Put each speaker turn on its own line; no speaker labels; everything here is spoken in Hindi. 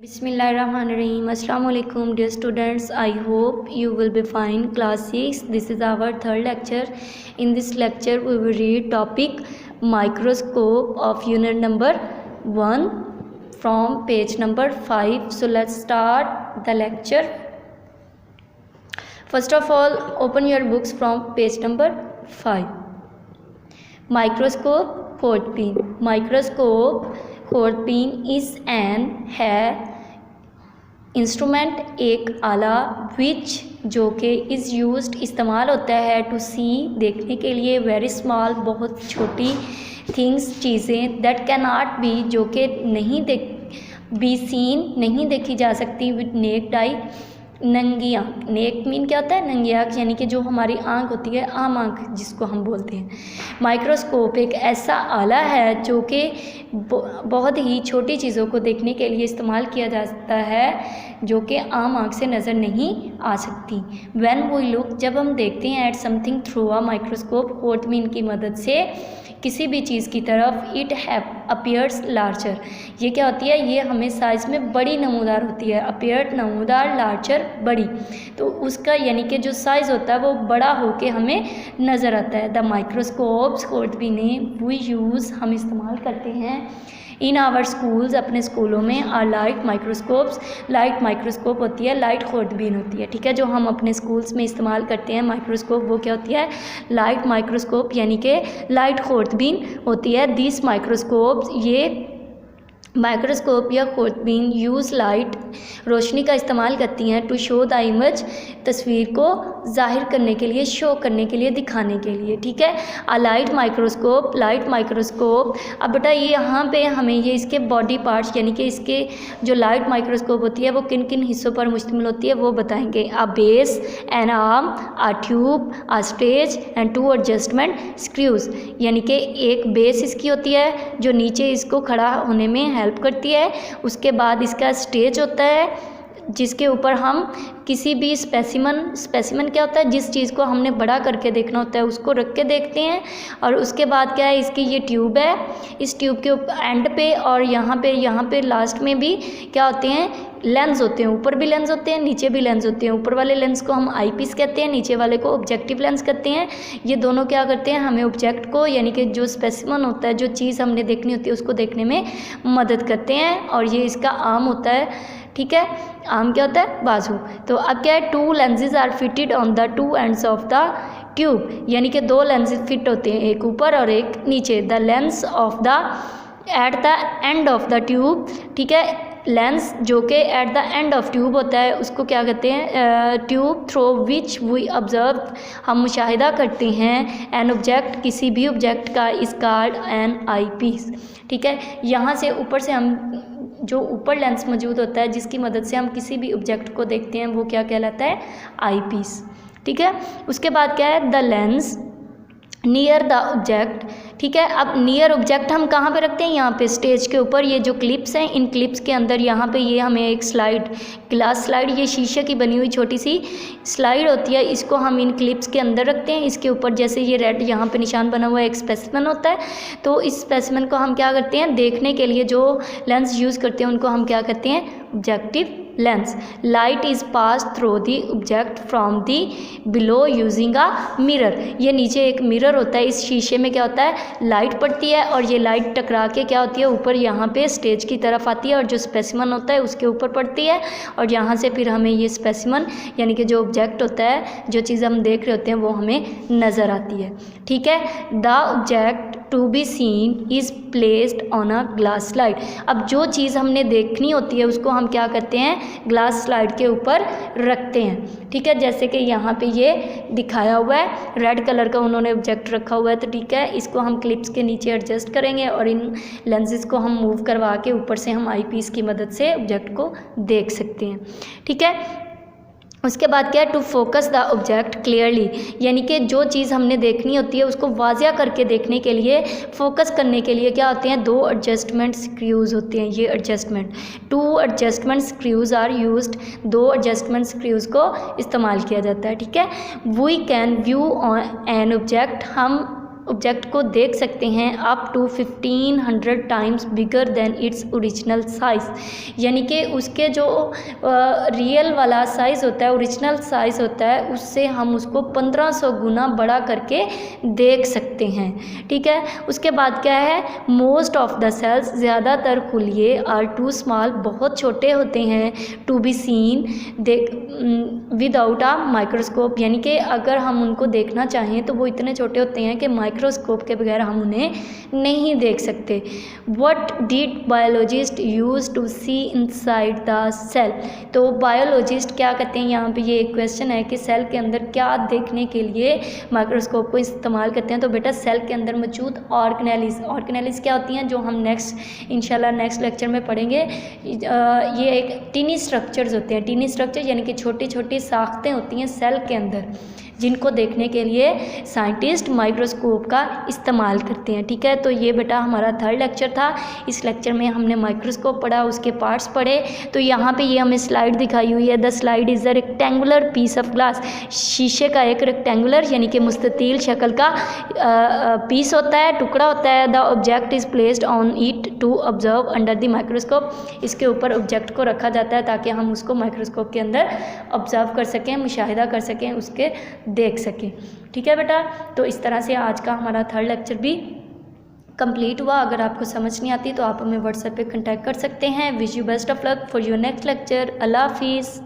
Bismillahirrahmanirrahim. Assalamu alaikum dear students. I hope you will be fine. Class 6. This is our third lecture. In this lecture we will read topic microscope of unit number 1 from page number 5. So let's start the lecture. First of all, open your books from page number 5. Microscope, खोजबीन. Microscope, खोजबीन is an है इंस्ट्रूमेंट, एक आला, विच जो कि इज़ यूज्ड इस्तेमाल होता है, टू सी देखने के लिए, वेरी स्मॉल बहुत छोटी, थिंग्स चीज़ें, दैट कैन नॉट बी जो कि नहीं बी सीन नहीं देखी जा सकती, विद नेक्ड आई नंगी आँख. नेक मीन क्या होता है? नंगी आँख, यानी कि जो हमारी आँख होती है, आम आँख जिसको हम बोलते हैं. माइक्रोस्कोप एक ऐसा आला है जो कि बहुत ही छोटी चीज़ों को देखने के लिए इस्तेमाल किया जाता है, जो कि आम आँख से नज़र नहीं आ सकती. व्हेन वी लुक, जब हम देखते हैं, at something through a microscope, खोजबीन की मदद से किसी भी चीज़ की तरफ, इट अपीयर्स लार्जर, ये क्या होती है? ये हमें साइज़ में बड़ी नमूदार होती है. अपीयर नमूदार, लार्जर बड़ी, तो उसका यानी कि जो साइज़ होता है वो बड़ा होके हमें नज़र आता है. द माइक्रोस्कोप्स खोजबीनें वी यूज़ हम इस्तेमाल करते हैं इन आवर स्कूल्स अपने स्कूलों में, are light microscopes. Light microscope होती है, लाइट खोजबीन होती है. ठीक है, जो हम अपने स्कूल्स में इस्तेमाल करते हैं माइक्रोस्कोप, वो क्या होती है? लाइट माइक्रोस्कोप, यानी कि लाइट खोजबीन होती है. दिस माइक्रोस्कोप्स, ये माइक्रोस्कोप या खोजबीन यूज़ लाइट, रोशनी का इस्तेमाल करती हैं, टू शो द इमेज, तस्वीर को ज़ाहिर करने के लिए, शो करने के लिए, दिखाने के लिए. ठीक है, अ लाइट माइक्रोस्कोप, लाइट माइक्रोस्कोप. अब बेटा ये यहाँ पे हमें ये इसके बॉडी पार्ट्स, यानी कि इसके जो लाइट माइक्रोस्कोप होती है वो किन किन हिस्सों पर मुश्तमिल होती है वो बताएंगे. A base, an arm, a tube, a stage and 2 adjustment screws, यानी कि एक बेस इसकी होती है जो नीचे इसको खड़ा होने में हेल्प करती है. उसके बाद इसका स्टेज होता है जिसके ऊपर हम किसी भी स्पेसिमन क्या होता है? जिस चीज़ को हमने बड़ा करके देखना होता है उसको रख के देखते हैं. और उसके बाद क्या है? इसकी ये ट्यूब है, इस ट्यूब के एंड पे और यहाँ पे लास्ट में भी क्या होते हैं? लेंस होते हैं. ऊपर भी लेंस होते हैं, नीचे भी लेंस होते हैं. ऊपर वाले लेंस को हम आई पीस कहते हैं, नीचे वाले को ऑब्जेक्टिव लेंस कहते हैं. ये दोनों क्या करते हैं? हमें ऑब्जेक्ट को, यानी कि जो स्पेसिमन होता है, जो चीज़ हमने देखनी होती है उसको देखने में मदद करते हैं. और ये इसका आर्म होता है. ठीक है, आर्म क्या होता है? बाजू. तो अब क्या है? 2 lenses are fitted on the 2 ends of the tube, यानी कि 2 lenses फिट होते हैं, एक ऊपर और एक नीचे. The lens of the at the end of the tube. ठीक है, लेंस जो कि at the end of tube होता है उसको क्या कहते हैं? Tube through which we observe, हम मुशाहिदा करते हैं, एन ऑब्जेक्ट, किसी भी ऑब्जेक्ट का, इस कॉल्ड एन आई पीस. ठीक है, यहाँ से ऊपर से हम जो ऊपर लेंस मौजूद होता है जिसकी मदद से हम किसी भी ऑब्जेक्ट को देखते हैं वो क्या कहलाता है? आई पीस. ठीक है, उसके बाद क्या है? The lens near the object. ठीक है, अब नियर ऑब्जेक्ट हम कहाँ पे रखते हैं? यहाँ पे स्टेज के ऊपर. ये जो क्लिप्स हैं, इन क्लिप्स के अंदर यहाँ पे ये हमें एक स्लाइड, ग्लास स्लाइड, ये शीशे की बनी हुई छोटी सी स्लाइड होती है, इसको हम इन क्लिप्स के अंदर रखते हैं. इसके ऊपर जैसे ये रेड यहाँ पे निशान बना हुआ है, एक स्पेसिमन होता है. तो इस स्पेसिमन को हम क्या करते हैं? देखने के लिए जो लेंस यूज़ करते हैं उनको हम क्या कहते हैं? Objective lens. Light is pass through the object from the below using a mirror. ये नीचे एक मिरर होता है, इस शीशे में क्या होता है? लाइट पड़ती है और ये लाइट टकरा के क्या होती है? ऊपर यहाँ पे स्टेज की तरफ आती है और जो स्पेसिमन होता है उसके ऊपर पड़ती है. और यहाँ से फिर हमें ये स्पेसिमन, यानी कि जो ऑब्जेक्ट होता है, जो चीज़ हम देख रहे होते हैं, वो हमें नज़र आती है. ठीक है, the object to be seen is placed on a glass slide. अब जो चीज़ हमने देखनी होती है उसको हम क्या करते हैं? ग्लास स्लाइड के ऊपर रखते हैं. ठीक है, जैसे कि यहाँ पे ये दिखाया हुआ है, रेड कलर का उन्होंने ऑब्जेक्ट रखा हुआ है. तो ठीक है, इसको हम क्लिप्स के नीचे एडजस्ट करेंगे और इन लेंसेज को हम मूव करवा के ऊपर से हम आई पीस की मदद से ऑब्जेक्ट को देख सकते हैं. ठीक है, उसके बाद क्या है? To focus the object clearly, यानी कि जो चीज़ हमने देखनी होती है उसको वाज़िया करके देखने के लिए, फोकस करने के लिए क्या होते हैं? 2 एडजस्टमेंट स्क्रूज होते हैं. ये adjustment 2 adjustment screws are used. 2 adjustment screws को इस्तेमाल किया जाता है. ठीक है, we can view on an object, हम ऑब्जेक्ट को देख सकते हैं up to 1500 times bigger than its original size, यानी कि उसके जो रियल वाला साइज़ होता है, ओरिजिनल साइज़ होता है, उससे हम उसको 1500 गुना बड़ा करके देख सकते हैं। ठीक है, उसके बाद क्या है, मोस्ट ऑफ द सेल्स, ज़्यादातर खुलिए, आर टू स्मॉल, बहुत छोटे होते हैं, to be seen without a microscope, यानी कि अगर हम उनको देखना चाहें तो वो इतने छोटे होते हैं कि माइक्रोस्कोप के बगैर हम उन्हें नहीं देख सकते। What did biologist use to see inside the cell, तो बायोलॉजिस्ट क्या कहते हैं, यहाँ पे ये एक क्वेश्चन है कि सेल के अंदर क्या देखने के लिए माइक्रोस्कोप को इस्तेमाल करते हैं। तो बेटा सेल के अंदर मौजूद ऑर्गेनेलिस क्या होती हैं, जो हम इंशाल्लाह नेक्स्ट लेक्चर में पढ़ेंगे। ये एक टीनी स्ट्रक्चर्स होते हैं, टीनी स्ट्रक्चर यानी कि छोटी छोटी साख्तें होती हैं सेल के अंदर, जिनको देखने के लिए साइंटिस्ट माइक्रोस्कोप का इस्तेमाल करते हैं। ठीक है, तो ये बेटा हमारा थर्ड लेक्चर था। इस लेक्चर में हमने माइक्रोस्कोप पढ़ा, उसके पार्ट्स पढ़े। तो यहाँ पे ये हमें स्लाइड दिखाई हुई है, the slide is a rectangular piece of glass, शीशे का एक रेक्टेंगुलर यानी कि मुस्ततील शक्ल का पीस होता है, टुकड़ा होता है। The object is placed on it to observe under the microscope, इसके ऊपर ऑब्जेक्ट को रखा जाता है ताकि हम उसको माइक्रोस्कोप के अंदर ऑब्जर्व कर सकें, मुशाहिदा कर सकें, उसके देख सकें। ठीक है बेटा, तो इस तरह से आज का हमारा थर्ड लेक्चर भी कंप्लीट हुआ। अगर आपको समझ नहीं आती तो आप हमें व्हाट्सएप पे कांटेक्ट कर सकते हैं। Wish you best of luck for your next lecture. अल्लाह हाफिज़।